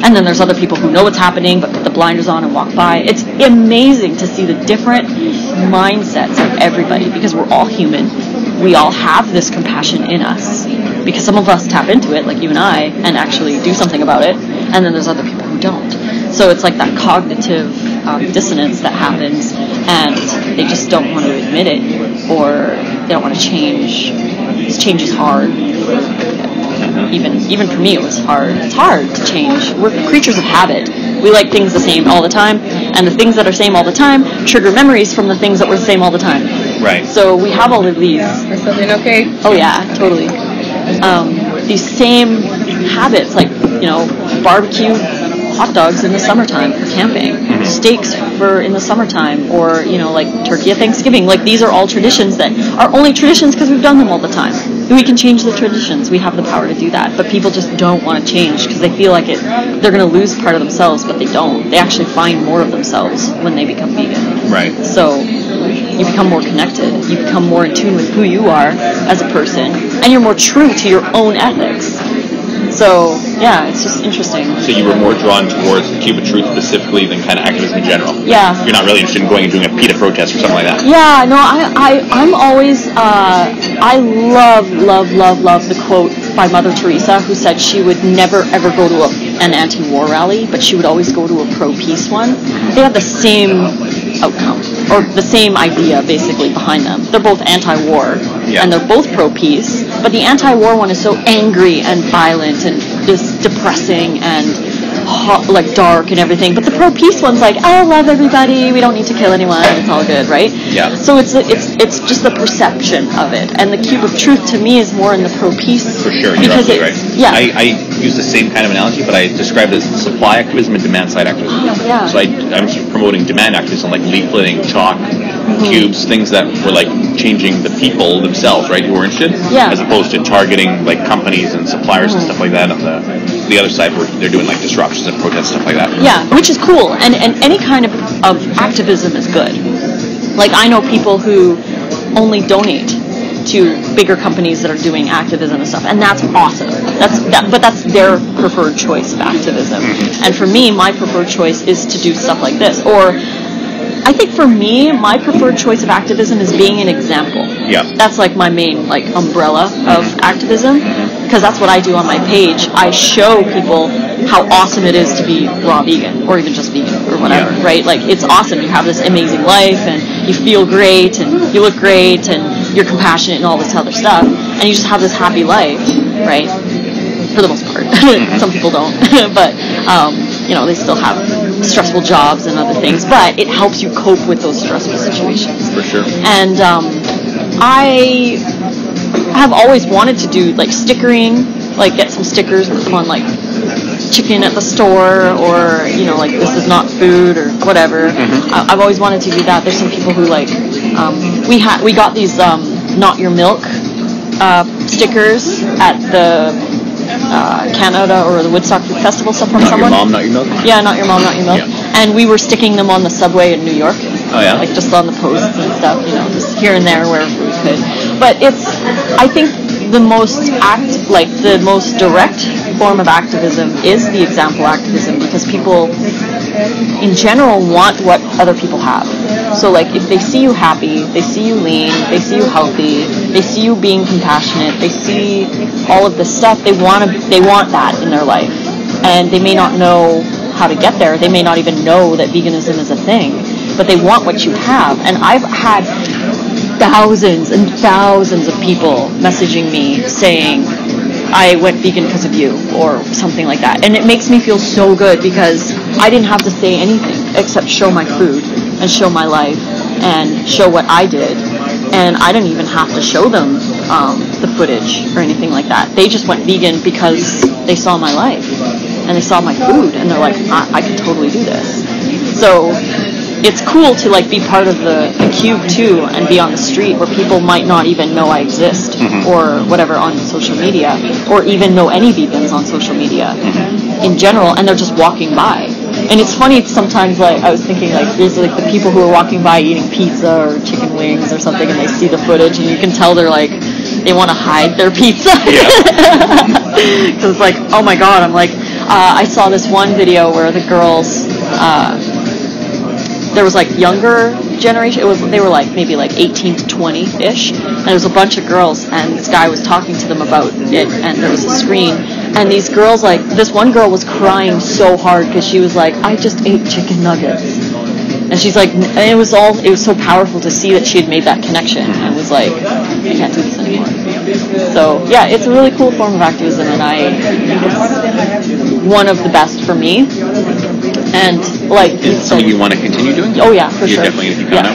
And then there's other people who know what's happening but put the blinders on and walk by. It's amazing to see the different mindsets of everybody, because we're all human. We all have this compassion in us, because some of us tap into it, like you and I, and actually do something about it, and then there's other people who don't. So it's like that cognitive dissonance that happens, and they just don't want to admit it, or they don't want to change. Change is hard. Even for me, it was hard. It's hard to change. We're creatures of habit. We like things the same all the time, and the things that are same all the time trigger memories from the things that were the same all the time. Right. So we have all of these. Is something okay? Oh yeah, totally. These same habits, like barbecue hot dogs in the summertime for camping, steaks in the summertime, or like turkey at Thanksgiving. Like, these are all traditions that are only traditions because we've done them all the time. We can change the traditions. We have the power to do that, but people just don't want to change because they feel like they're going to lose part of themselves, but they don't. They actually find more of themselves when they become vegan. Right. So you become more connected. You become more in tune with who you are as a person, and you're more true to your own ethics. So, yeah, it's just interesting. So you were more drawn towards the Cube of Truth specifically than kind of activism in general? Yeah. You're not really interested in going and doing a PETA protest or something like that? Yeah, no, I'm always, I love the quote by Mother Teresa, who said she would never ever go to an anti-war rally, but she would always go to a pro-peace one. They have the same outcome, or the same idea basically behind them. They're both anti-war, and they're both pro-peace, but the anti-war one is so angry and violent and just depressing and hot, like dark and everything, but the pro-peace one's like, I love everybody, we don't need to kill anyone, it's all good, right? Yeah. So it's just the perception of it, and the Cube of Truth to me is more in the pro-peace. For sure, you're absolutely right. Yeah. I use the same kind of analogy, but I describe it as supply activism and demand side activism. Yeah. So I'm promoting demand activism, like leafleting, chalk, cubes, things that were like changing the people themselves, right, who were interested, as opposed to targeting like companies and suppliers and stuff like that. On the other side, where they're doing like disruptions and protests, stuff like that. Yeah, which is cool, and any kind of activism is good. Like, I know people who only donate to bigger companies that are doing activism and stuff, and that's awesome. But that's their preferred choice of activism. And for me, my preferred choice is to do stuff like this. Or I think for me, my preferred choice of activism is being an example. Yeah. That's like my main like umbrella of activism, because that's what I do on my page. I show people how awesome it is to be raw vegan, or even just vegan, or whatever, right? Like, it's awesome. You have this amazing life, and you feel great, and you look great, and you're compassionate, and all this other stuff, and you just have this happy life, right? For the most part. Some people don't, but you know, they still have stressful jobs and other things, but it helps you cope with those stressful situations. For sure. And I have always wanted to do like stickering, like get some stickers and put them on like chicken at the store, or, you know, like this is not food or whatever. I've always wanted to do that. There's some people who like we got these not your milk stickers at the Canada or the Woodstock Food Festival stuff from someone. Not your mom, not your milk? Yeah, not your mom, not your milk. Yeah. And we were sticking them on the subway in New York. Oh, yeah? Like, just on the posts and stuff, you know, just here and there wherever we could. But it's, I think the most the most direct form of activism is the example activism, because people in general want what other people have. So like, if they see you happy, they see you lean, they see you healthy, they see you being compassionate, they see all of this stuff, they want that in their life. And they may not know how to get there. They may not even know that veganism is a thing, but they want what you have. And I've had thousands and thousands of people messaging me saying, I went vegan because of you, or something like that. And it makes me feel so good, because I didn't have to say anything except show my food and show my life and show what I did. And I didn't even have to show them the footage or anything like that. They just went vegan because they saw my life and they saw my food, and they're like, I can totally do this. So it's cool to like be part of the cube too, and be on the street where people might not even know I exist, or whatever, on social media, or even know any vegans on social media in general, and they're just walking by. And it's funny sometimes, like, I was thinking, like, there's like the people who are walking by eating pizza or chicken wings or something, and they see the footage, and you can tell they're like, they want to hide their pizza. Because it's like, oh my god, I'm like, I saw this one video where the girls, there was like younger generation, they were like maybe like 18 to 20-ish, and there was a bunch of girls, and this guy was talking to them about it, and there was a screen, and these girls, like, this one girl was crying so hard because she was like, I just ate chicken nuggets, and she's like, and it was so powerful to see that she had made that connection, and was like, I can't do this anymore. So yeah, it's a really cool form of activism, and I think it's one of the best for me. And like, is it something you want to continue doing? Oh yeah, for sure. You're definitely going to keep going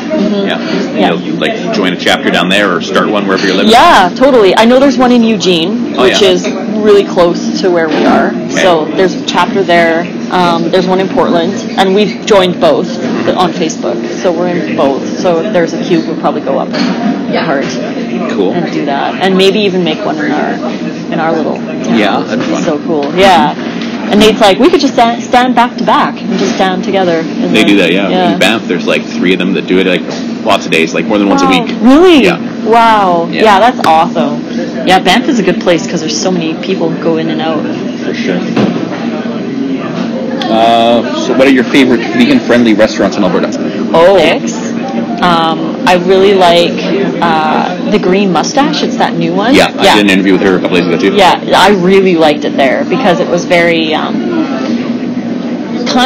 out. You'll like join a chapter down there, or start one wherever you're living. Yeah, totally. I know there's one in Eugene, which is really close to where we are. Okay. So there's a chapter there. There's one in Portland, and we've joined both on Facebook. So we're in both. So if there's a cube, we'll probably go up and heart. Cool. And do that, and maybe even make one in our little town. Yeah, that'd be fun. So cool. Yeah. And Nate's like, we could just stand back to back and just stand together. They do that, yeah. In Banff, there's like 3 of them that do it like lots of days, like more than once a week. Really? Yeah. Wow. Yeah, that's awesome. Yeah, Banff is a good place because there's so many people who go in and out. For sure. So what are your favorite vegan-friendly restaurants in Alberta? I really like the Green Mustache. It's that new one. Yeah, I did an interview with her a couple days ago too. Yeah, I really liked it there because it was very kind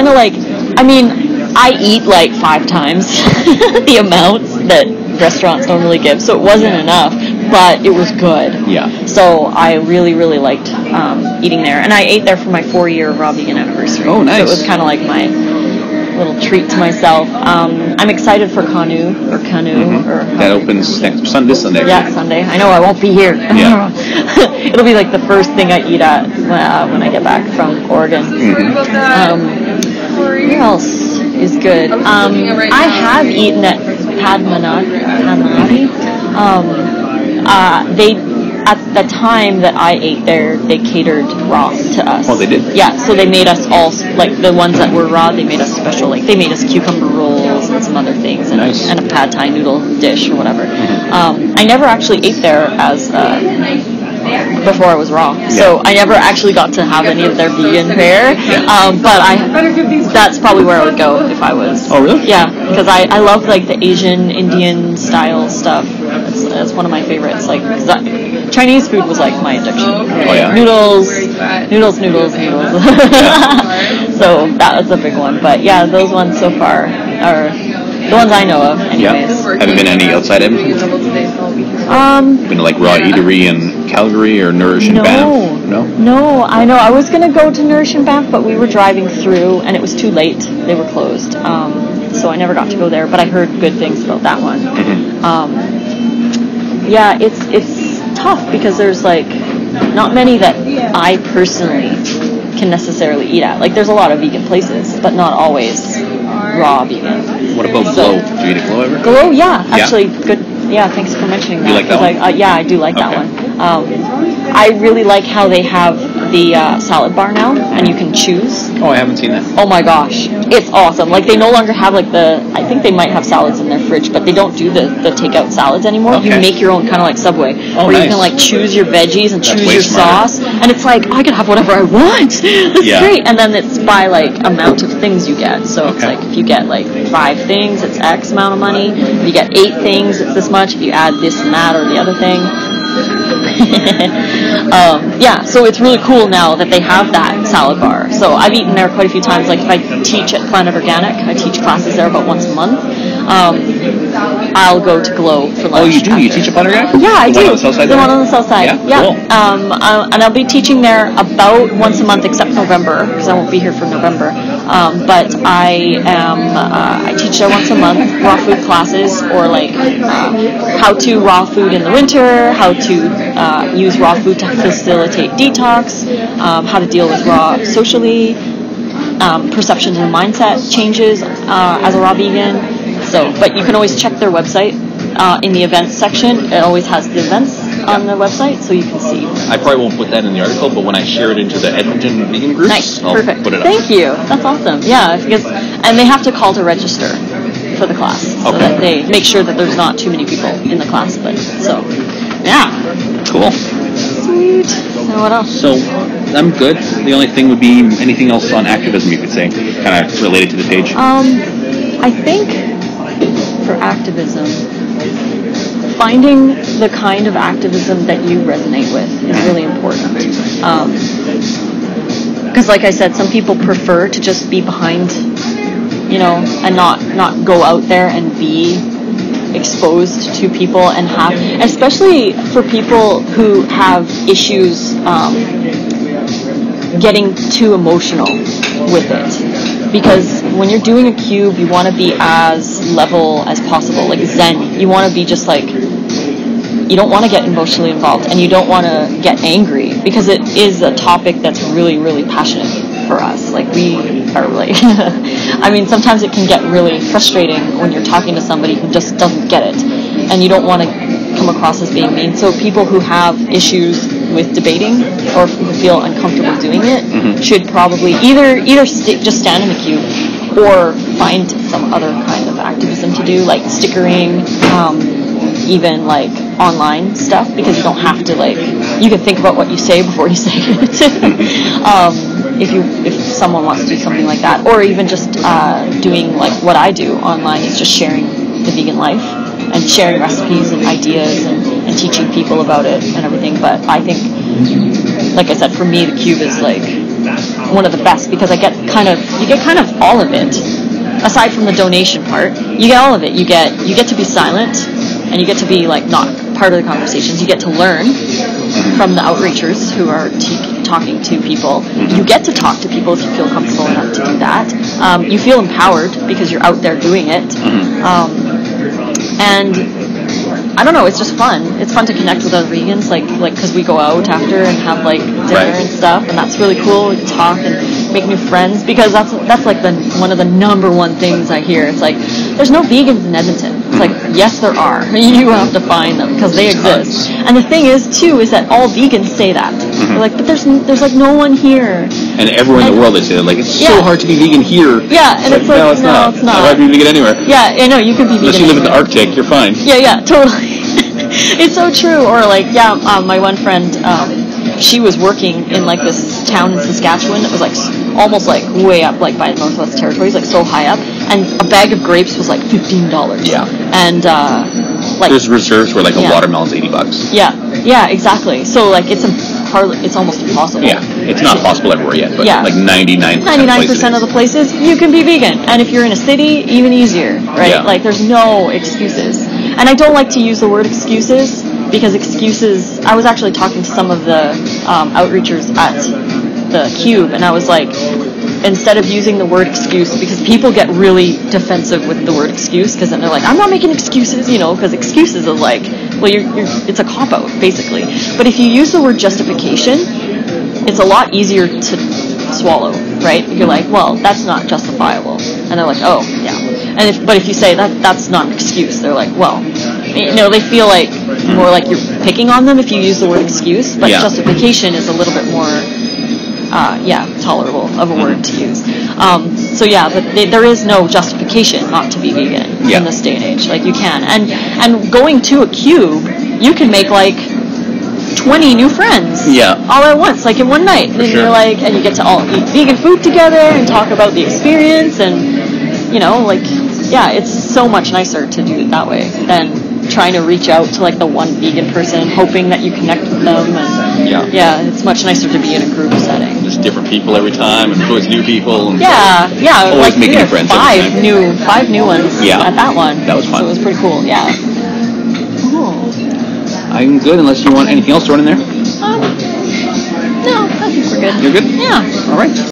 of like, I mean, I eat like 5 times the amounts that restaurants normally give, so it wasn't enough, but it was good. Yeah. So I really, really liked eating there, and I ate there for my 4-year raw vegan anniversary. Oh, nice. So it was kind of like my little treat to myself. I'm excited for Canoe. That opens this Sunday. Yeah, Sunday. I know I won't be here. Yeah. It'll be like the first thing I eat at when I get back from Oregon. Where else is good? I have eaten at Padmanati. They, at the time that I ate there, they catered raw to us. Oh, they did? Yeah, so they made us all, like the ones that were raw, they made us special. Like they made us cucumber rolls and some other things, and, nice. and a pad thai noodle dish or whatever. I never actually ate there as before I was raw, so I never actually got to have any of their vegan fare. But that's probably where I would go if I was. Oh, really? Yeah, because I love like the Asian, Indian style stuff. That's one of my favorites. Like Chinese food was like my addiction. Oh yeah. Noodles. So that was a big one. But yeah, those ones so far are the ones I know of. Anyways. Yeah. Have you been any outside Edmonton? Been to like Raw Eatery in Calgary or Nourish in Banff? No, I know. I was gonna go to Nourish in Banff, but we were driving through and it was too late. They were closed. So I never got to go there. But I heard good things about that one. Yeah, it's tough because there's like not many that I personally can necessarily eat at. Like there's a lot of vegan places, but not always raw vegan. What about Glow? Do you eat a Glow ever? Glow, yeah, actually good. Yeah, thanks for mentioning that. You like that one? Yeah, I do like that one. I really like how they have the salad bar now, and you can choose. Oh, I haven't seen that. Oh my gosh, it's awesome. Like they no longer have like I think they might have salads in their fridge, but they don't do the takeout salads anymore. Okay. You make your own, kind of like Subway, where nice. you can like choose your veggies and choose your smarter. sauce, and it's like I can have whatever I want. That's great. And then it's by like amount of things you get. So it's like if you get like 5 things, it's X amount of money. If you get 8 things, it's this much. If you add this and that or the other thing. Yeah, so it's really cool now that they have that salad bar. So I've eaten there quite a few times. Like if I teach at Planet Organic, I teach classes there about once a month. I'll go to Glow for lunch. Oh, you do? After. You teach at Planet Organic? Yeah, I do. The one on the south side? The one on the south side. Yeah. Cool. And I'll be teaching there about once a month, except November, because I won't be here for November. But I teach there once a month, raw food classes, or like how to raw food in the winter, how to use raw food to facilitate detox, how to deal with raw socially, perceptions and mindset changes as a raw vegan. So, but you can always check their website in the events section. It always has the events on the website, so you can see. I probably won't put that in the article, but when I share it into the Edmonton vegan groups, nice, I'll perfect. Put it up. Thank you. That's awesome. Yeah, because and they have to call to register for the class, so that they make sure that there's not too many people in the class. But so, yeah, cool. Sweet. So what else? So I'm good. The only thing would be anything else on activism you could say, kind of related to the page. I think for activism, finding the kind of activism that you resonate with is really important. Because like I said, some people prefer to just be behind, and not go out there and be exposed to people and have, especially for people who have issues getting too emotional with it. Because when you're doing a cube, you want to be as level as possible, like zen. You want to be just like, you don't want to get emotionally involved, and you don't want to get angry, because it is a topic that's really, really passionate for us. Like we are like, I mean, sometimes it can get really frustrating when you're talking to somebody who just doesn't get it, and you don't want to come across as being mean. So people who have issues with debating or who feel uncomfortable doing it should probably either just stand in a queue or find some other kind of activism to do, like stickering, even like online stuff, because you don't have to you can think about what you say before you say it. If someone wants to do something like that, or even just doing like what I do online, is just sharing the vegan life and sharing recipes and ideas and teaching people about it and everything. But I think, like I said, for me the cube is like one of the best, because you get kind of all of it. Aside from the donation part, you get all of it. You get to be silent, and you get to be like not part of the conversations. You get to learn from the outreachers who are talking to people. You get to talk to people if you feel comfortable enough to do that. You feel empowered because you're out there doing it. And I don't know, it's just fun. It's fun to connect with other vegans, like because we go out after and have like dinner and stuff, and that's really cool. We talk and make new friends, because that's like one of the number one things I hear. It's like, there's no vegans in Edmonton. It's like, yes, there are. You have to find them because they exist. And the thing is, too, is that all vegans say that. They're like, but there's like no one here. And everywhere in the world they say that, like, it's so hard to be vegan here. Yeah, and it's like, no, it's not. It's hard to be vegan anywhere. Yeah, I know, you can be vegan. Unless you live in the Arctic, you're fine. Yeah, totally. It's so true. Or like, my one friend, she was working in like this town in Saskatchewan that was like almost like way up like by the Northwest Territories, like so high up, and a bag of grapes was like $15. Yeah. And like there's reserves where like a watermelon's $80. Yeah, exactly. So like it's almost impossible. Yeah, it's not possible everywhere yet, but like 99% of the places you can be vegan, and if you're in a city, even easier, right? Yeah. Like there's no excuses, and I don't like to use the word excuses, because excuses, I was actually talking to some of the outreachers at the Cube, and I was like, instead of using the word excuse, because people get really defensive with the word excuse, because then they're like, I'm not making excuses, because excuses is like, well, it's a cop-out, basically. But if you use the word justification, it's a lot easier to swallow, right? You're like, well, that's not justifiable. And they're like, oh, yeah. But if you say that's not an excuse, they're like, well, they feel like more like you're picking on them if you use the word excuse, but justification is a little bit more tolerable of a word to use. But there is no justification not to be vegan in this day and age. Like, you can. And going to a Cube, you can make like 20 new friends all at once, like in one night. And you're like, and you get to all eat vegan food together and talk about the experience, and it's so much nicer to do it that way than trying to reach out to like the one vegan person, hoping that you connect with them. And it's much nicer to be in a group setting. Just different people every time, and always new people. And always like making new friends. Five new ones at that one. That was fun. So it was pretty cool. Yeah. Cool. I'm good, unless you want anything else to run in there. No, I think we're good. You're good? Yeah. All right.